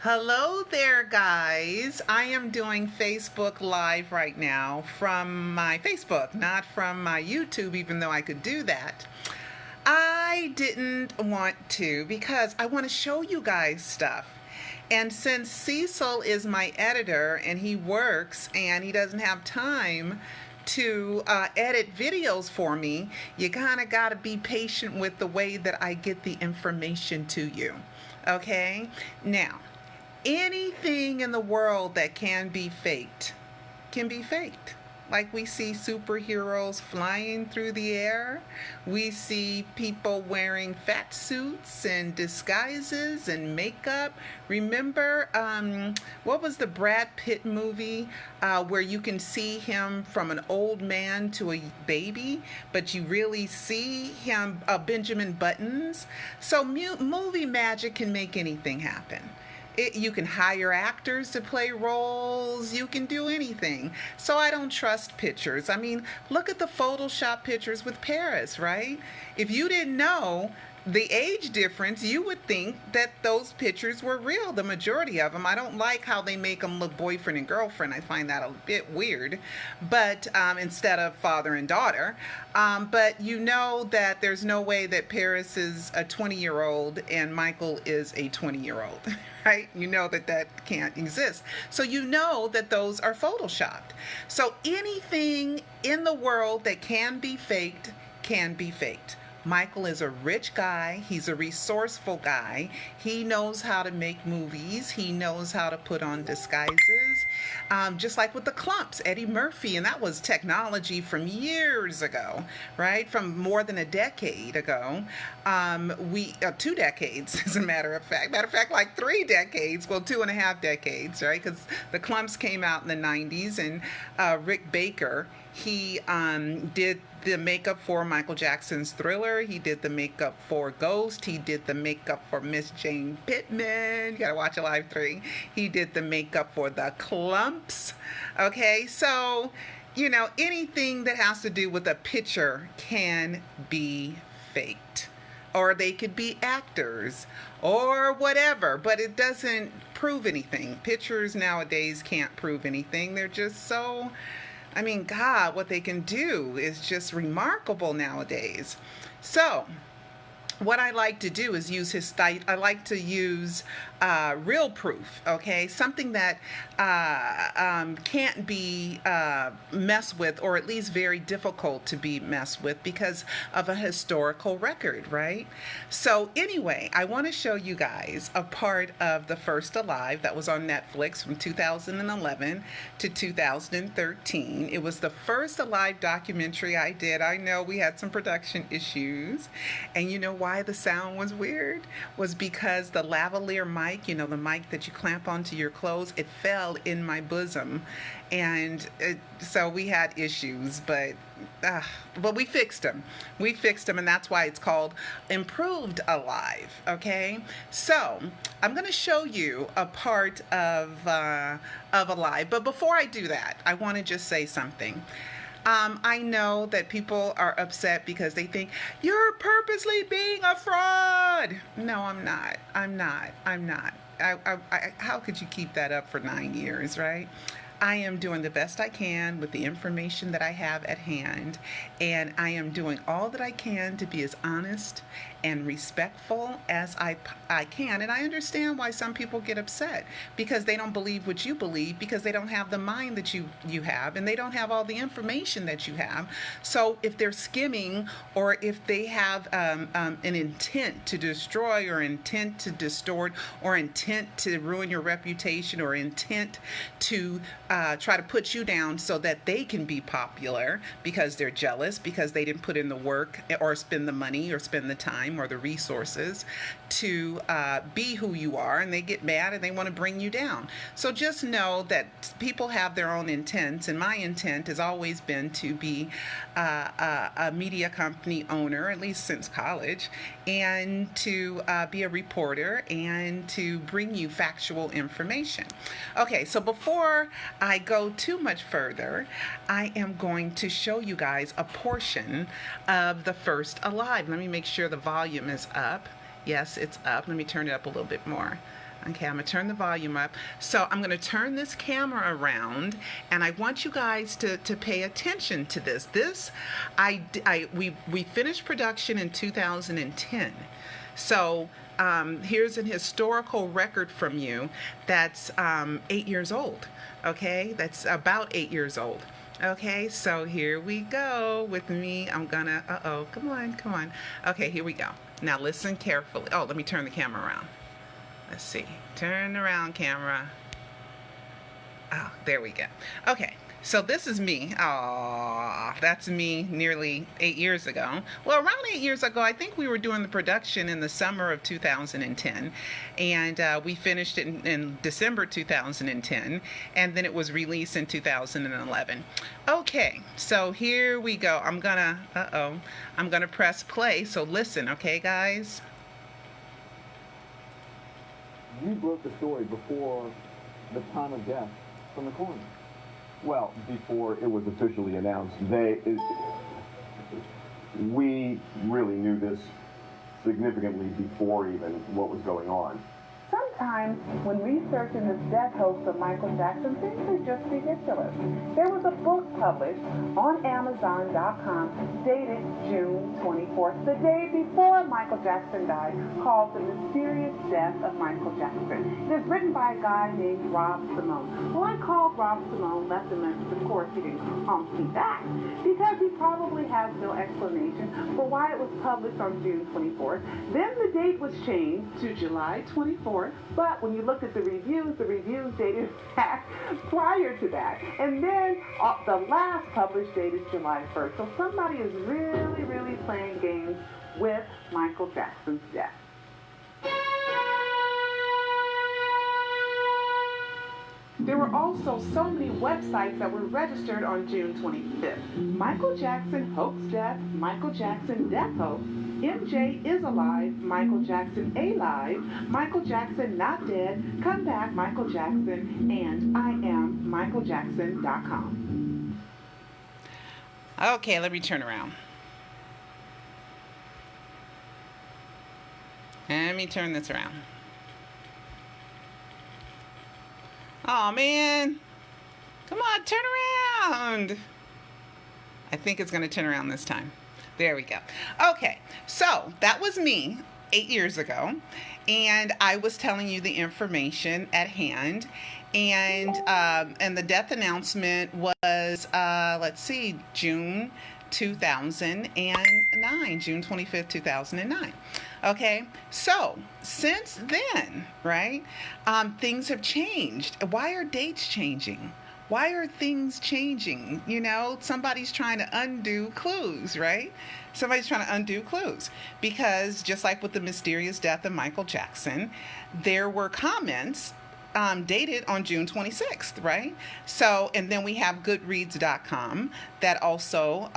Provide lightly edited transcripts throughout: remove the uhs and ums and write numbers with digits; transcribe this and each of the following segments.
Hello there, guys. I am doing Facebook Live right now from my Facebook, not from my YouTube, even though I could do that. I didn't want to because I want to show you guys stuff. And since Cecil is my editor and he works and he doesn't have time to edit videos for me, you kind of got to be patient with the way that I get the information to you. Okay? Now, anything in the world that can be faked can be faked. Like we see superheroes flying through the air. We see people wearing fat suits and disguises and makeup. Remember, what was the Brad Pitt movie where you can see him from an old man to a baby, but you really see him, Benjamin Buttons? So movie magic can make anything happen. You can hire actors to play roles. You can do anything. So I don't trust pictures. I mean, look at the Photoshop pictures with Paris, right? If you didn't know the age difference, you would think that those pictures were real, the majority of them. I don't like how they make them look boyfriend and girlfriend. I find that a bit weird, but instead of father and daughter. But you know that there's no way that Paris is a 20-year-old and Michael is a 20-year-old, right? You know that that can't exist. So you know that those are photoshopped. So anything in the world that can be faked can be faked. Michael is a rich guy. He's a resourceful guy. He knows how to make movies. He knows how to put on disguises. Just like with the Clumps, Eddie Murphy, and that was technology from years ago, right? From more than a decade ago. 2 decades, as a matter of fact. Matter of fact, like 3 decades, well, 2.5 decades, right? Because the Clumps came out in the 90s, and Rick Baker, he did the makeup for Michael Jackson's Thriller. He did the makeup for Ghost. He did the makeup for Miss Jane Pittman. You gotta watch Alive 3. He did the makeup for the Clumps. Okay, so, you know, anything that has to do with a picture can be faked. Or they could be actors or whatever, but it doesn't prove anything. Pictures nowadays can't prove anything. They're just so, I mean, God, what they can do is just remarkable nowadays. So, what I like to do is use his site. I like to use real proof, okay? Something that can't be messed with, or at least very difficult to be messed with because of a historical record, right? So anyway, I want to show you guys a part of The First Alive that was on Netflix from 2011 to 2013. It was the first Alive documentary I did. I know we had some production issues, and you know why the sound was weird? Was because the lavalier mic, you know, the mic that you clamp onto your clothes, it fell in my bosom, and so we had issues, but we fixed them. We fixed them, and that's why it's called Improved Alive. Okay, so I'm going to show you a part of Alive, but before I do that, I want to just say something. I know that people are upset because they think you're purposely being a fraud. No, I'm not. I'm not. How could you keep that up for 9 years, right? I am doing the best I can with the information that I have at hand, and I am doing all that I can to be as honest and respectful as I can. And I understand why some people get upset because they don't believe what you believe, because they don't have the mind that you have, and they don't have all the information that you have. So if they're skimming, or if they have an intent to destroy, or intent to distort, or intent to ruin your reputation, or intent to try to put you down so that they can be popular because they're jealous, because they didn't put in the work or spend the money or spend the time or the resources to be who you are, and they get mad and they want to bring you down. So just know that people have their own intents, and my intent has always been to be a media company owner, at least since college, and to be a reporter and to bring you factual information. Okay, so before I go too much further, I am going to show you guys a portion of The First Alive. Let me make sure the volume is up. Yes, it's up. Let me turn it up a little bit more. Okay, I'm going to turn the volume up. So I'm going to turn this camera around, and I want you guys to pay attention to this. We finished production in 2010. So here's an historical record from you that's 8 years old. Okay, that's about 8 years old. Okay, so here we go with me. I'm gonna, come on. Okay, here we go. Now listen carefully. Oh, let me turn the camera around. Let's see. Turn around, camera. Oh, there we go. Okay, so this is me. Oh, that's me nearly 8 years ago. Well, around 8 years ago, I think we were doing the production in the summer of 2010, and we finished it in December 2010, and then it was released in 2011. Okay, so here we go. I'm gonna press play. So listen, okay, guys. You broke the story before the time of death from the coroner. Well, before it was officially announced. We really knew this significantly before even what was going on. Sometimes when researching this death hoax of Michael Jackson, things are just ridiculous. There was a book published on Amazon.com dated June 24th, the day before Michael Jackson died, called The Mysterious Death of Michael Jackson. It is written by a guy named Rob Simone. Well, I called Rob Simone, left a message. Of course, he didn't call me back because he probably has no explanation for why it was published on June 24th. Then the date was changed to July 24th. But when you look at the reviews dated back prior to that. And then the last published date is July 1st. So somebody is really playing games with Michael Jackson's death. There were also so many websites that were registered on June 25th. Michael Jackson hoax death, Michael Jackson death hoax, MJ is alive, Michael Jackson alive, Michael Jackson not dead, come back Michael Jackson, and I am michaeljackson.com. Okay, let me turn around. Let me turn this around. Oh man, come on, turn around. I think it's going to turn around this time. There we go. Okay, so that was me 8 years ago, and I was telling you the information at hand, and the death announcement was let's see, June 2009, June 25th, 2009. Okay, so since then, right, things have changed. Why are dates changing? Why are things changing? You know, somebody's trying to undo clues, right? Somebody's trying to undo clues. Because just like with the mysterious death of Michael Jackson, there were comments dated on June 26th, right? So, and then we have Goodreads.com that also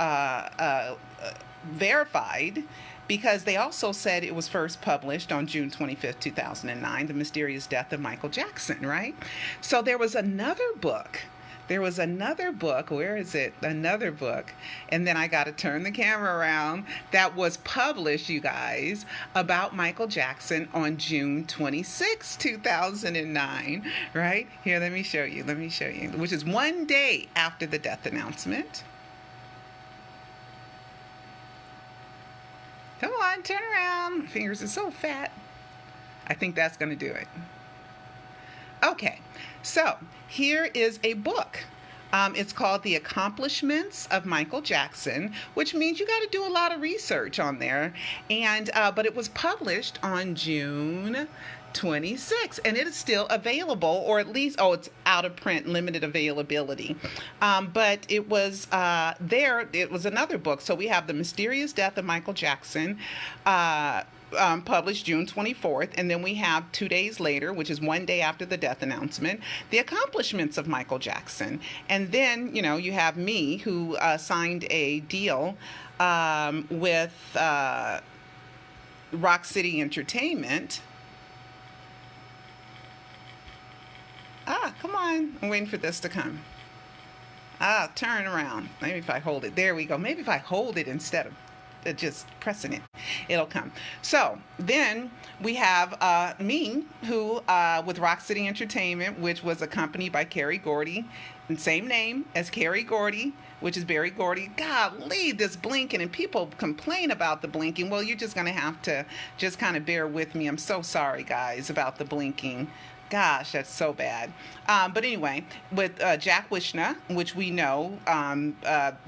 verified, because they also said it was first published on June 25th, 2009, The Mysterious Death of Michael Jackson, right? So there was another book. Where is it? Another book. And then I got to turn the camera around, that was published, you guys, about Michael Jackson on June 26, 2009, right? Here, let me show you, which is one day after the death announcement. Come on, turn around. My fingers are so fat. I think that's going to do it. Okay, so here is a book. It's called The Accomplishments of Michael Jackson, which means you got to do a lot of research on there. And but it was published on June 26, and it is still available, or at least, it's out of print, limited availability. But it was it was another book. So we have The Mysterious Death of Michael Jackson, published June 24th, and then we have 2 days later, which is one day after the death announcement, The Accomplishments of Michael Jackson. And then, you know, you have me, who signed a deal with Rock City Entertainment. Come on. I'm waiting for this to come. Turn around. Maybe if I hold it. There we go. Maybe if I hold it instead of just pressing it. It'll come. So then we have me, who with Rock City Entertainment, which was accompanied by Carrie Gordy, and same name as Carrie Gordy, which is Barry Gordy. Golly, this blinking, and people complain about the blinking. Well, you're just going to have to just kind of bear with me. I'm so sorry, guys, about the blinking. Gosh, that's so bad. But anyway, with Jack Wishna, which we know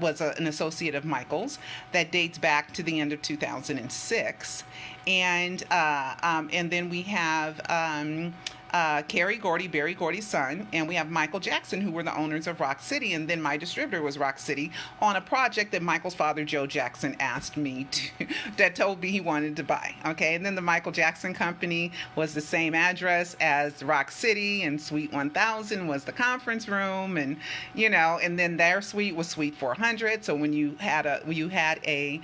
was an associate of Michael's, that dates back to the end of 2006. And then we have Carrie Gordy, Barry Gordy's son, and we have Michael Jackson, who were the owners of Rock City, and then my distributor was Rock City, on a project that Michael's father, Joe Jackson, asked me to, that told me he wanted to buy, okay? And then the Michael Jackson Company was the same address as Rock City, and Suite 1000 was the conference room, and, you know, and then their suite was Suite 400, so when you had a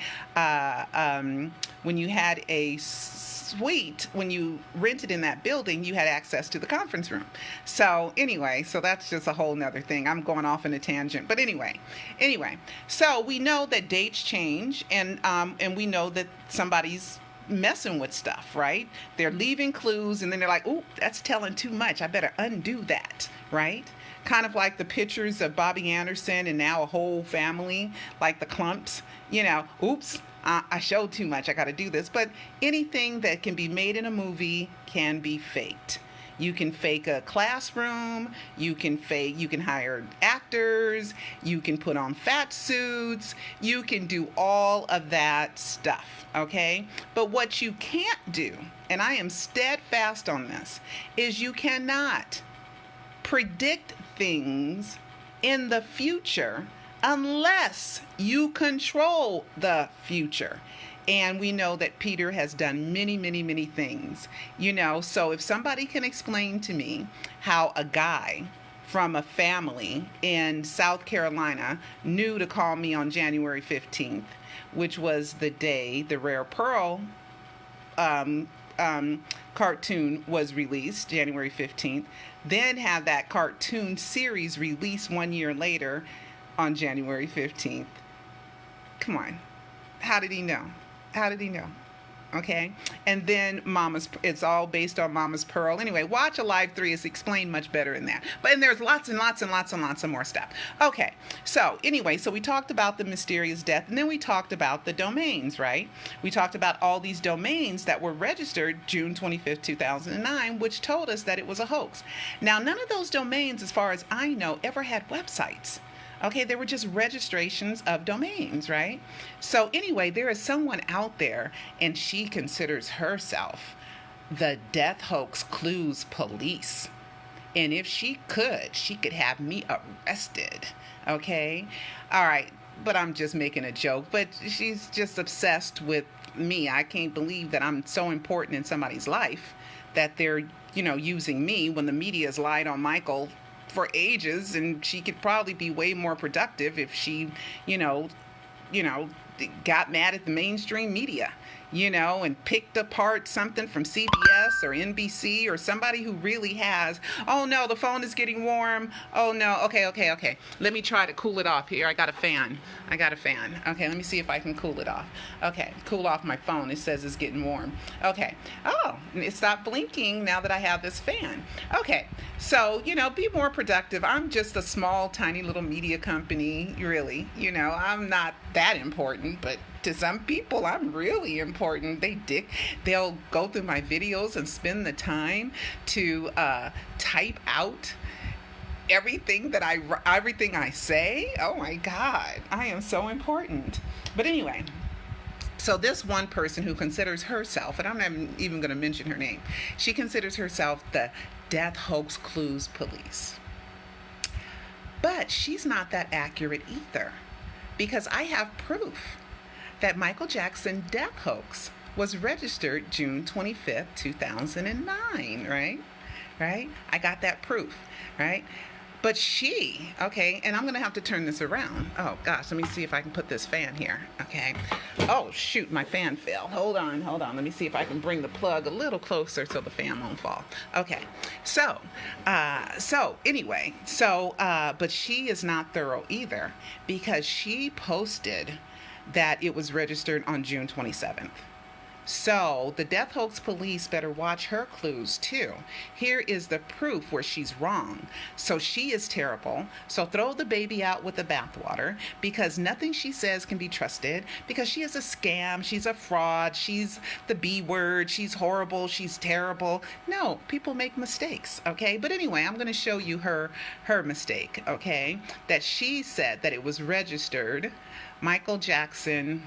suite, when you rented in that building, you had access to the conference room. So anyway, so that's just a whole nother thing. I'm going off in a tangent, but anyway, so we know that dates change, and we know that somebody's messing with stuff, right? They're leaving clues, and then they're like, "Ooh, that's telling too much. I better undo that," right? Kind of like the pictures of Bobby Anderson and now a whole family, like the Clumps, you know, oops, I showed too much, I got to do this. But anything that can be made in a movie can be faked. You can fake a classroom, you can hire actors, you can put on fat suits, you can do all of that stuff, okay? But what you can't do, and I am steadfast on this, is you cannot predict things in the future unless you control the future. And we know that Peter has done many, many, many things. You know, so if somebody can explain to me how a guy from a family in South Carolina knew to call me on January 15th, which was the day the Rare Pearl cartoon was released, January 15th, then have that cartoon series released 1 year later on January 15th. Come on. How did he know? How did he know? Okay. And then it's all based on Mama's Pearl. Anyway, watch Alive 3. It's explained much better in that. And there's lots and lots and lots and lots of more stuff. Okay. So anyway, so we talked about the mysterious death, and then we talked about the domains, right? We talked about all these domains that were registered June 25th, 2009, which told us that it was a hoax. Now, none of those domains, as far as I know, ever had websites. Okay, they were just registrations of domains, right? So anyway, there is someone out there, and she considers herself the death hoax clues police. And if she could have me arrested, okay? All right, but I'm just making a joke. But she's just obsessed with me. I can't believe that I'm so important in somebody's life that they're, using me when the media has lied on Michael for ages, and she could probably be way more productive if she, got mad at the mainstream media, and picked apart something from CBS or NBC or somebody who really has, oh no, the phone is getting warm. Oh no, okay. Let me try to cool it off here. I got a fan. Okay, let me see if I can cool it off. Okay, cool off my phone. It says it's getting warm. Okay. Oh, it stopped blinking now that I have this fan. Okay, so, be more productive. I'm just a small, tiny little media company, really. I'm not that important, but to some people, I'm really important. They'll go through my videos and spend the time to type out everything I say. Oh my God, I am so important. But anyway, so this one person who considers herself, and I'm not even going to mention her name, she considers herself the death hoax clues police. But she's not that accurate either, because I have proof that Michael Jackson death hoax was registered June 25th, 2009, right? I got that proof, right? But she, okay, and I'm going to have to turn this around. Oh, gosh, let me see if I can put this fan here, okay? Oh, shoot, my fan fell. Hold on. Let me see if I can bring the plug a little closer so the fan won't fall. Okay, but she is not thorough either, because she posted that it was registered on June 27th. So the death hoax police better watch her clues too. Here is the proof where she's wrong. So she is terrible. So throw the baby out with the bathwater, because nothing she says can be trusted, because she is a scam, she's a fraud, she's the B word, she's horrible, she's terrible. No, people make mistakes, okay? But anyway, I'm going to show you her mistake, okay? That she said that it was registered Michael Jackson.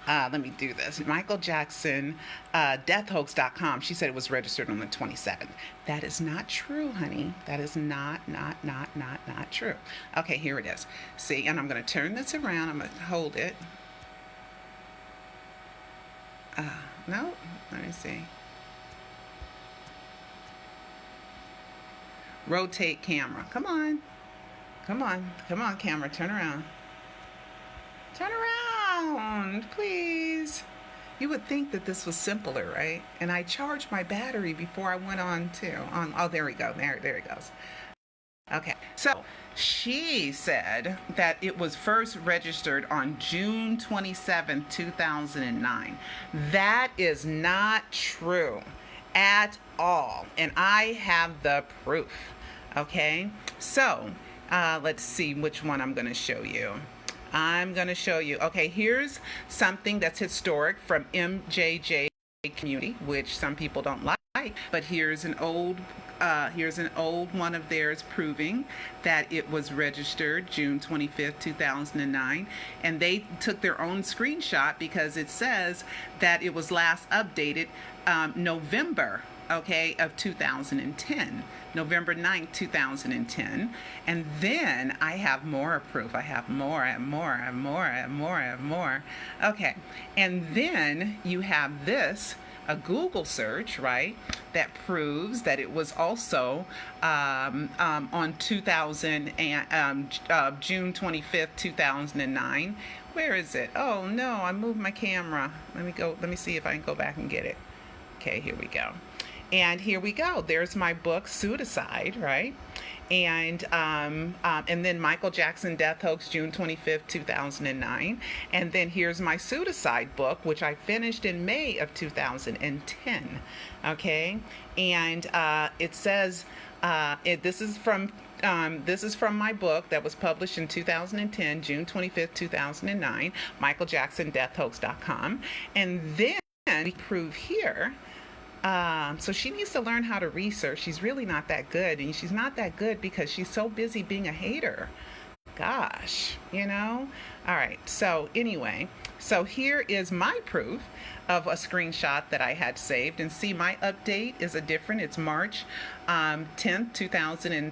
Let me do this. Michael Jackson, deathhoax.com. She said it was registered on the 27th. That is not true, honey. That is not true. Okay, here it is. See, and I'm going to turn this around. I'm going to hold it. No, let me see. Rotate camera. Come on. Come on. Come on, camera. Turn around. Turn around, please. You would think that this was simpler, right? And I charged my battery before I went on too. Oh, there we go. There it goes. Okay, so she said that it was first registered on June 27, 2009. That is not true at all. And I have the proof. Okay, so let's see which one I'm going to show you. I'm going to show you. Okay, here's something that's historic from MJJ community, which some people don't like, but here's an old one of theirs proving that it was registered June 25th, 2009, and they took their own screenshot because it says that it was last updated November, okay, of 2010. November 9th, 2010. And then I have more proof. I have more. Okay. And then you have this, a Google search, right, that proves that it was also on June 25th, 2009. Where is it? Oh, no, I moved my camera. Let me see if I can go back and get it. Okay, here we go. And here we go. There's my book, Suicide, right? And then Michael Jackson Death Hoax, June 25th, 2009. And then here's my Suicide book, which I finished in May of 2010. Okay, and it says this is from my book that was published in 2010, June 25th, 2009. MichaelJacksonDeathHoax.com, and then we prove here. So she needs to learn how to research. She's really not that good, and she's not that good because she's so busy being a hater. Gosh, you know? All right, so anyway, so here is my proof of a screenshot that I had saved, and see, my update is it's March 10th,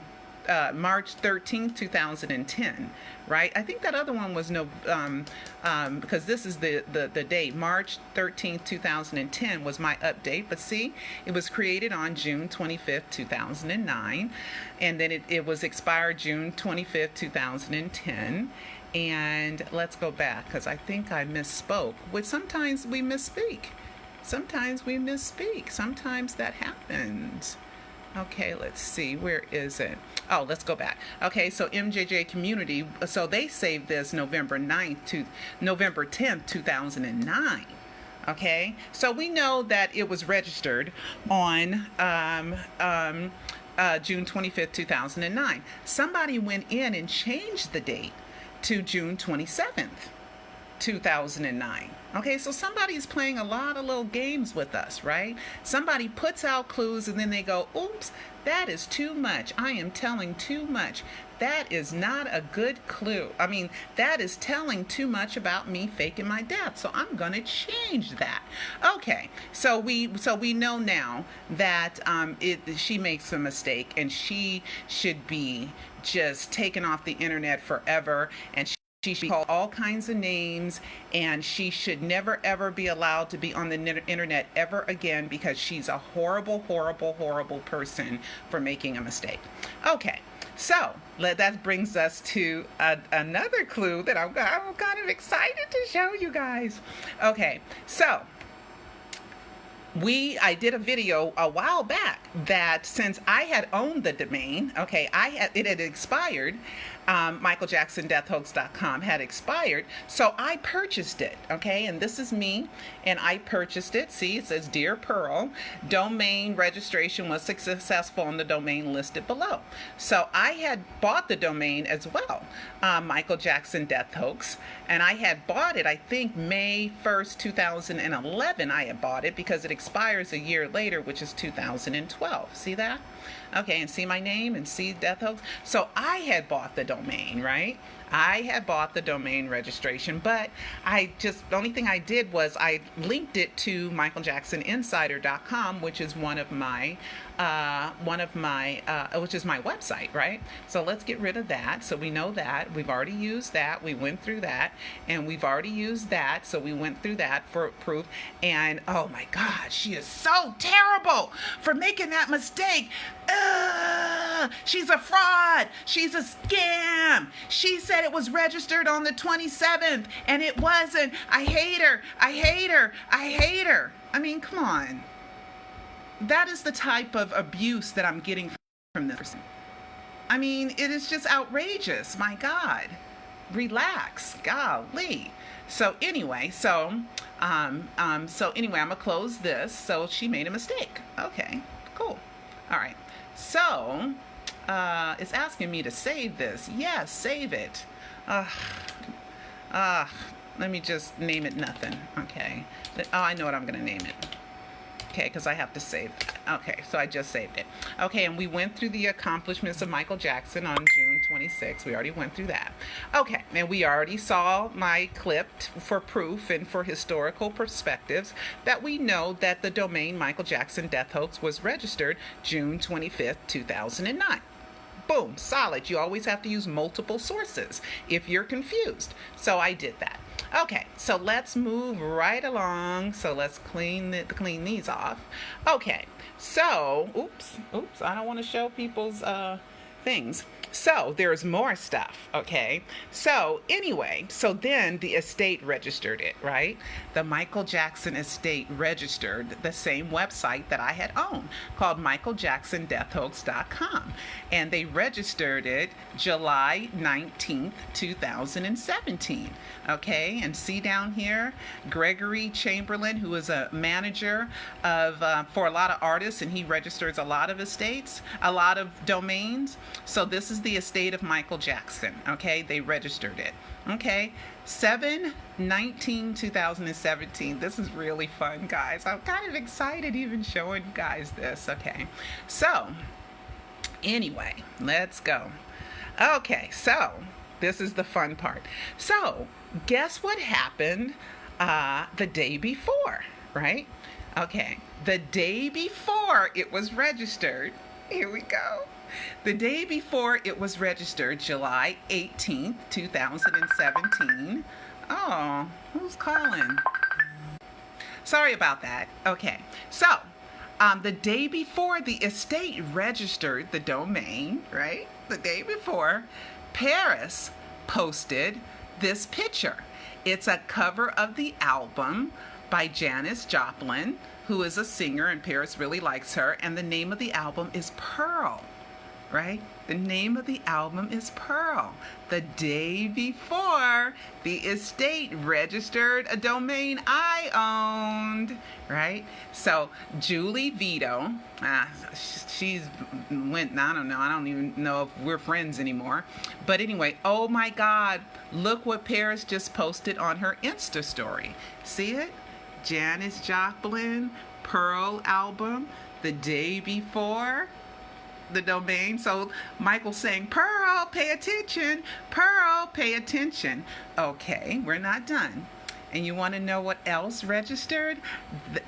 March 13th, 2010, right? I think that other one was because this is the date, March 13th, 2010 was my update, but see, it was created on June 25th, 2009, and then it was expired June 25th, 2010, and let's go back, because I think I misspoke, which sometimes we misspeak. Sometimes that happens. Okay, let's see, where is it? Oh, let's go back. Okay, so MJJ Community, so they saved this November 10th, 2009. Okay, so we know that it was registered on June 25th, 2009. Somebody went in and changed the date to June 27th, 2009. Okay, so somebody's playing a lot of little games with us, right? Somebody puts out clues and then they go, oops, that is too much. I am telling too much. That is not a good clue. I mean, that is telling too much about me faking my death. So I'm going to change that. Okay, so we know now that she makes a mistake and she should be just taken off the internet forever, and she should be called all kinds of names, and she should never ever be allowed to be on the internet ever again, because she's a horrible person for making a mistake. Okay, so that brings us to another clue that I'm kind of excited to show you guys. Okay, so I did a video a while back that since I had owned the domain, okay, it had expired, michaeljacksondeathhoax.com had expired, so I purchased it, okay? And this is me, and I purchased it. See, it says Dear Pearl, domain registration was successful on the domain listed below. So I had bought the domain as well, Michael Jackson Death Hoax, and I had bought it, I think, May 1st, 2011, I had bought it because it expires a year later, which is 2012. See that? Okay, and see my name and see Death Hoax. So I had bought the domain, right? I had bought the domain registration, but the only thing I did was I linked it to michaeljacksoninsider.com, which is which is my website, right? So let's get rid of that. So we know that we've already used that. We went through that, and we've already used that. So we went through that for proof. And oh my God, she is so terrible for making that mistake. She's a fraud. She's a scam. She said it was registered on the 27th and it wasn't. I hate her. I hate her. I hate her. I mean, come on. That is the type of abuse that I'm getting from this person. I mean, it is just outrageous. My God. Relax. Golly. So anyway, I'm gonna close this. So she made a mistake. Okay, cool. All right. So it's asking me to save this. Yes, save it. Let me just name it nothing. Okay. Oh, I know what I'm gonna name it. Okay, because I have to save it. Okay, so I just saved it. Okay, and we went through the accomplishments of Michael Jackson on June 26th. We already went through that. Okay, and we already saw my clip for proof and for historical perspectives that we know that the domain Michael Jackson Death Hoax was registered June 25th, 2009. Boom, solid. You always have to use multiple sources if you're confused. So I did that. Okay, so let's move right along. So let's clean these off. Okay, so, oops, I don't want to show people's things. So there's more stuff, okay? So anyway, so then the estate registered it, right? The Michael Jackson estate registered the same website that I had owned called michaeljacksondeathhoax.com. And they registered it July 19th, 2017, okay? And see down here, Gregory Chamberlain, who is a manager for a lot of artists, and he registers a lot of estates, a lot of domains. So this is the estate of Michael Jackson, okay? They registered it, okay? 7/19/2017. This is really fun, guys. I'm kind of excited even showing you guys this, okay? So, anyway, let's go. Okay, so this is the fun part. So, guess what happened the day before, right? Okay, the day before it was registered, here we go. The day before it was registered, July 18th, 2017. Oh, who's calling? Sorry about that. Okay, so the day before the estate registered the domain, right? The day before, Paris posted this picture. It's a cover of the album by Janis Joplin, who is a singer, and Paris really likes her, and the name of the album is Pearl. Right? The name of the album is Pearl. The day before, the estate registered a domain I owned, right? So Julie Vito, she's went, I don't even know if we're friends anymore. But anyway, oh my God, look what Paris just posted on her Insta story. See it? Janis Joplin, Pearl album, the day before the domain. So Michael's saying, Pearl, pay attention. Pearl, pay attention. Okay, we're not done. And you want to know what else registered?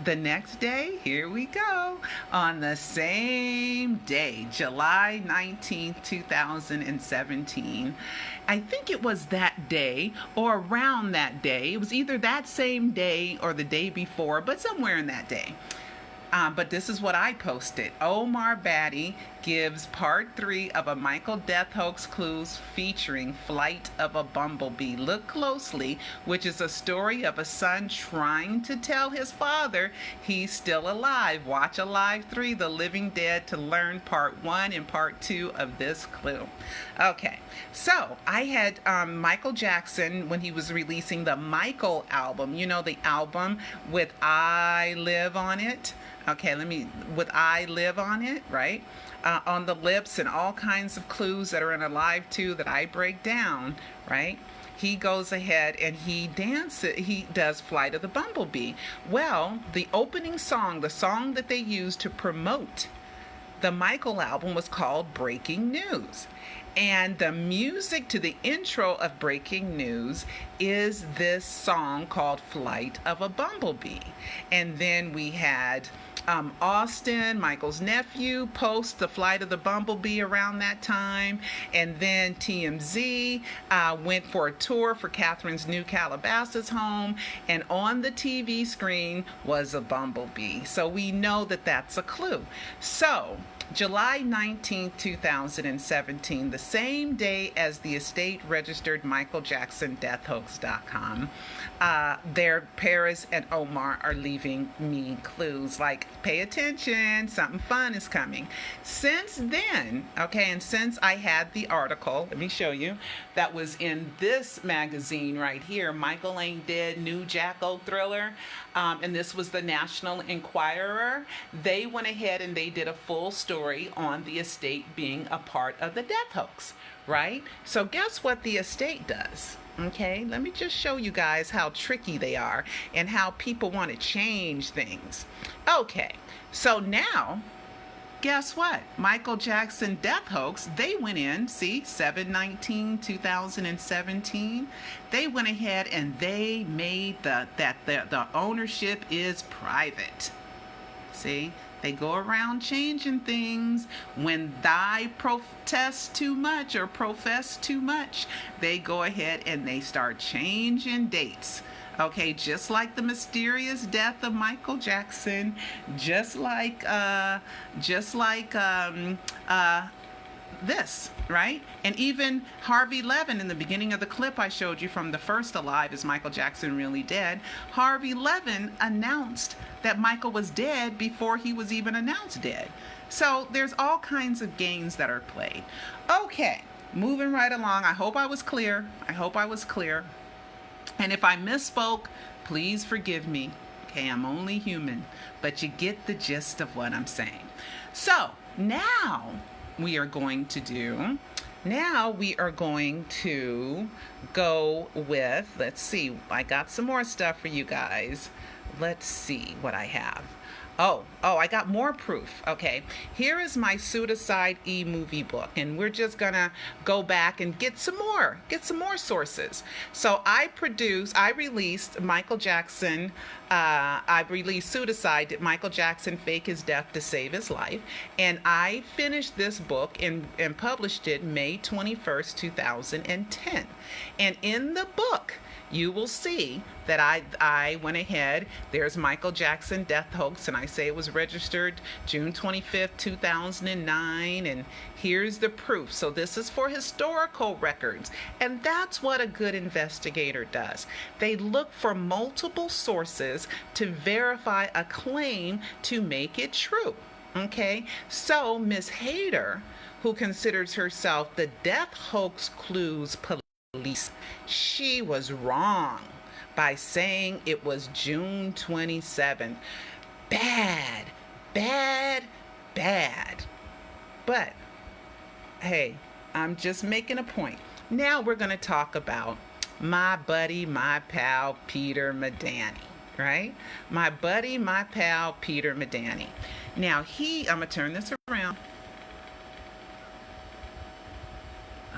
The next day, here we go. On the same day, July 19th, 2017. I think it was that day or around that day. It was either that same day or the day before, but somewhere in that day. But this is what I posted. Omar Batty gives part 3 of a Michael death hoax clues featuring Flight of a Bumblebee. Look closely, which is a story of a son trying to tell his father he's still alive. Watch Alive 3, The Living Dead, to learn part 1 and part 2 of this clue. Okay, so I had Michael Jackson when he was releasing the Michael album. You know, the album with I Live on it. Okay, with I Live on it, right? On the lips and all kinds of clues that are in Alive 2 that I break down, right? He goes ahead and he does Flight of the Bumblebee. Well, the opening song, the song that they used to promote the Michael album, was called Breaking News. And the music to the intro of Breaking News is this song called Flight of a Bumblebee. And then we had Austin, Michael's nephew, post the Flight of the Bumblebee around that time. And then TMZ went for a tour for Catherine's new Calabasas home. And on the TV screen was a bumblebee. So we know that that's a clue. So July 19, 2017, the same day as the estate registered MichaelJacksonDeathHoax.com, Paris and Omar are leaving me clues like, pay attention, something fun is coming. Since then, okay, and since I had the article, let me show you, that was in this magazine right here, Michael Ain't Dead, New Jacko Thriller, and this was the National Enquirer. They went ahead and they did a full story on the estate being a part of the death hoax, right? So guess what the estate does? Okay, let me just show you guys how tricky they are and how people want to change things. Okay, so now, guess what? Michael Jackson death hoax, they went in, see, 7/19/2017. They went ahead and they made the ownership is private. See, they go around changing things. When they protest too much or profess too much, they go ahead and they start changing dates. Okay, just like the mysterious death of Michael Jackson, just like this, right? And even Harvey Levin, in the beginning of the clip I showed you from the first Alive, Is Michael Jackson Really Dead? Harvey Levin announced that Michael was dead before he was even announced dead. So there's all kinds of games that are played. Okay, moving right along. I hope I was clear. And if I misspoke, please forgive me. Okay, I'm only human, but you get the gist of what I'm saying. So now we are going to go with, let's see, I got some more stuff for you guys. Let's see what I have. Oh, I got more proof. Okay, here is my Pseudocide e-movie book, and we're just gonna go back and get some more sources. So I released Michael Jackson, I released Pseudocide, Did Michael Jackson Fake His Death to Save His Life? And I finished this book and published it May 21st, 2010. And in the book, you will see that I went ahead, there's Michael Jackson death hoax, and I say it was registered June 25th, 2009, and here's the proof. So this is for historical records, and that's what a good investigator does. They look for multiple sources to verify a claim to make it true. Okay, so Miss Hader, who considers herself the death hoax clues police, she was wrong by saying it was June 27th. Bad. But hey, I'm just making a point. Now we're going to talk about my buddy, my pal, Peter Medani, right? My buddy, my pal, Peter Medani. Now I'm going to turn this around.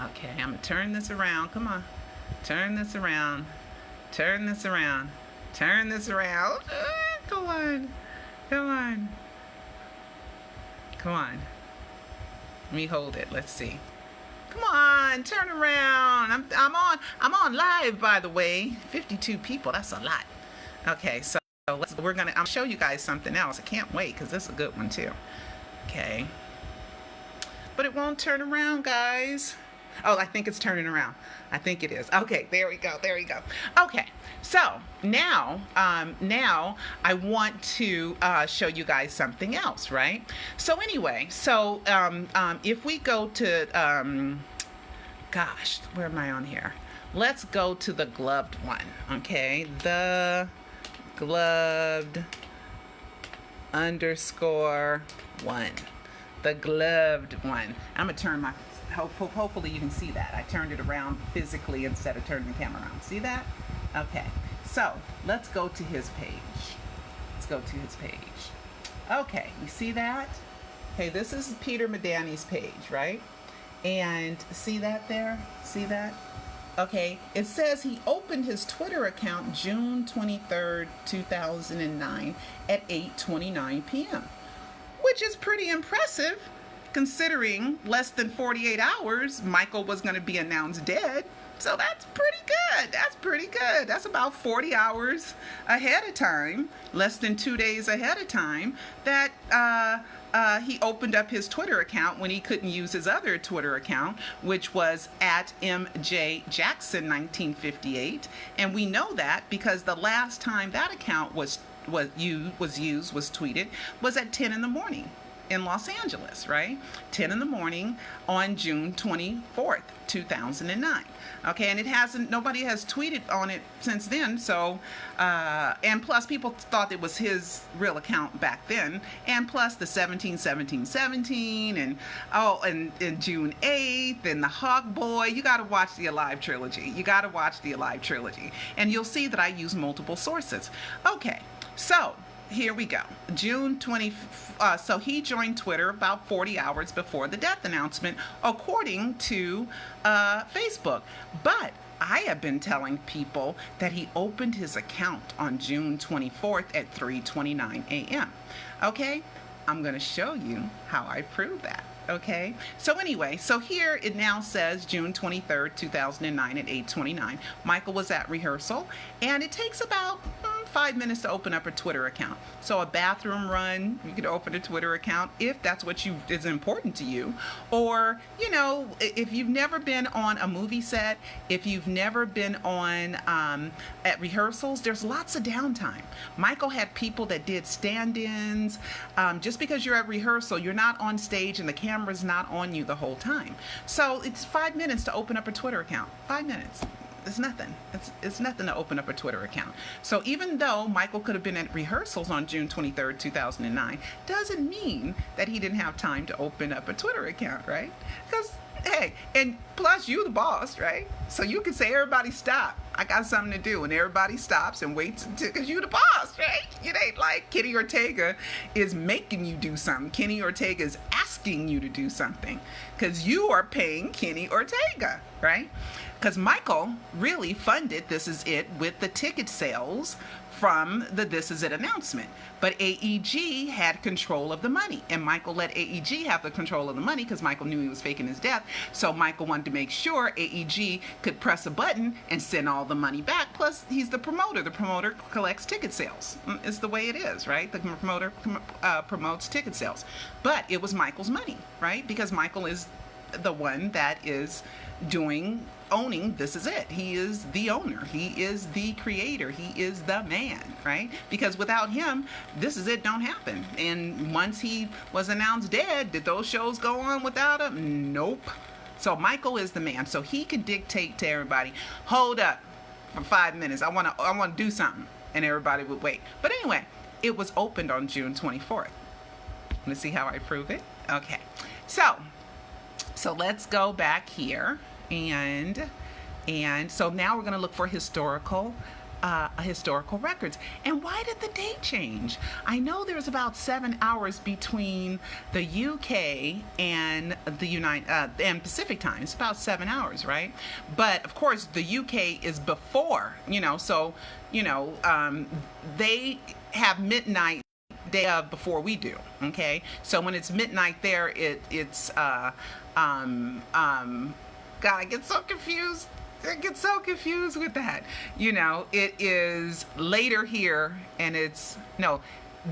Okay, I'm going to turn this around. Come on. Turn this around. Come on. Let me hold it. Let's see. Come on, turn around. I'm on live, by the way. 52 people. That's a lot. Okay, so we're gonna, I'll show you guys something else. I can't wait because this is a good one too. Okay. But it won't turn around, guys. Oh, I think it's turning around. I think it is. Okay, there we go. There we go. Okay, so now I want to show you guys something else, right? So anyway, so if we go to, gosh, where am I on here? Let's go to the gloved one, okay? The gloved _1. The gloved one. I'm gonna turn my, hopefully you can see that. I turned it around physically instead of turning the camera around. See that? Okay, so let's go to his page. Let's go to his page. Okay, you see that? Okay, this is Peter Medani's page, right? And see that there? See that? Okay, it says he opened his Twitter account June 23rd, 2009 at 8:29 p.m., which is pretty impressive considering less than 48 hours Michael was going to be announced dead. So that's pretty good. That's pretty good. That's about 40 hours ahead of time, less than 2 days ahead of time, that he opened up his Twitter account when he couldn't use his other Twitter account, which was at MJ Jackson 1958. And we know that because the last time that account was tweeted was at 10 in the morning in Los Angeles, right? 10 in the morning on June 24th, 2009. Okay, and nobody has tweeted on it since then, so, and plus people thought it was his real account back then, and plus the 17 and June 8th, and the Hawk Boy. You gotta watch the Alive trilogy. You gotta watch the Alive trilogy, and you'll see that I use multiple sources. Okay, so here we go. June 20, so he joined Twitter about 40 hours before the death announcement, according to Facebook. But I have been telling people that he opened his account on June 24th at 3:29 a.m. Okay, I'm going to show you how I prove that. Okay, so anyway, so here it now says June 23rd, 2009 at 8:29. Michael was at rehearsal, and it takes about 5 minutes to open up a Twitter account. So a bathroom run, you could open a Twitter account if that's what is important to you. Or, you know, if you've never been on a movie set, if you've never been on at rehearsals, there's lots of downtime. Michael had people that did stand-ins. Just because you're at rehearsal, you're not on stage and the camera's not on you the whole time. So it's 5 minutes to open up a Twitter account. 5 minutes. It's nothing. It's nothing to open up a Twitter account. So even though Michael could have been at rehearsals on June 23rd, 2009, doesn't mean that he didn't have time to open up a Twitter account, right? Because, hey, and plus you the boss, right? So you can say, everybody stop. I got something to do. And everybody stops and waits until, because you the boss, right? It ain't like Kenny Ortega is making you do something. Kenny Ortega is asking you to do something because you are paying Kenny Ortega, right? Because Michael really funded This Is It with the ticket sales from the This Is It announcement. But AEG had control of the money, and Michael let AEG have the control of the money because Michael knew he was faking his death. So Michael wanted to make sure AEG could press a button and send all the money back. Plus, he's the promoter. The promoter collects ticket sales. It's the way it is, right? The promoter promotes ticket sales. But it was Michael's money, right? Because Michael is the one that is owning This Is It. He is the owner. He is the creator. He is the man, right? Because without him, This Is It don't happen. And once he was announced dead, did those shows go on without him? Nope. So Michael is the man. So he could dictate to everybody, hold up for 5 minutes. I want to do something. And everybody would wait. But anyway, it was opened on June 24th. Let's see how I prove it. Okay. So let's go back here, and so now we're going to look for historical records. And why did the date change? I know there's about 7 hours between the UK and the and Pacific time. It's about 7 hours, right? But of course, the UK is before, so they have midnight day of before we do. Okay, so when it's midnight there, it's God, I get so confused. I get so confused with that. You know, it is later here, and it's, no,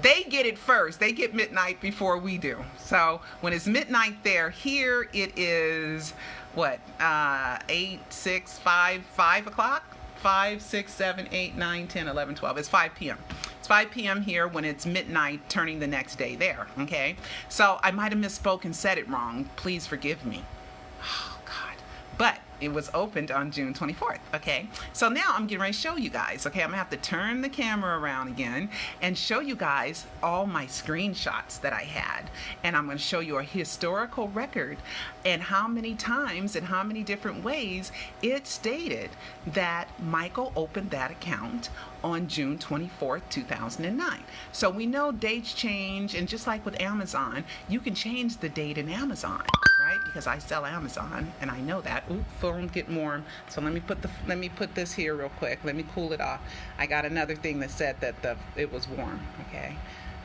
they get it first. They get midnight before we do. So when it's midnight there, here it is, what, 8, 6, 5 o'clock? 5, 6, 7, 8, 9, 10, 11, 12. It's 5 p.m. It's 5 p.m. here when it's midnight, turning the next day there, okay? So I might have misspoke and said it wrong. Please forgive me. Oh, God. But it was opened on June 24th, okay? So now I'm getting ready to show you guys, okay? I'm gonna have to turn the camera around again and show you guys all my screenshots that I had. And I'm gonna show you a historical record and how many times and how many different ways it stated that Michael opened that account on June 24th, 2009. So we know dates change, and just like with Amazon, you can change the date in Amazon, right? Because I sell Amazon, and I know that. Ooh, phone's getting warm. So let me put this here real quick. Let me cool it off. I got another thing that said that it was warm.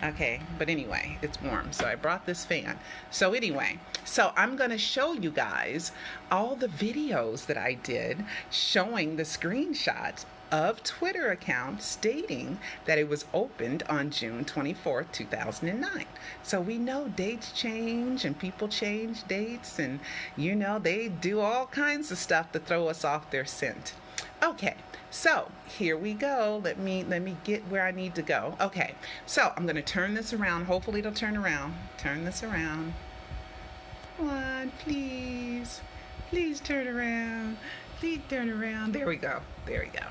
Okay, but anyway, it's warm, so I brought this fan. So anyway, so I'm gonna show you guys all the videos that I did showing the screenshots of Twitter accounts stating that it was opened on June 24th, 2009. So we know dates change and people change dates, and you know, they do all kinds of stuff to throw us off their scent. Okay, so here we go. Let me get where I need to go. Okay, so I'm gonna turn this around. Hopefully it'll turn around. Turn this around. Come on, please. Please turn around. Please turn around. There we go. There we go.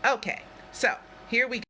Okay, so here we go.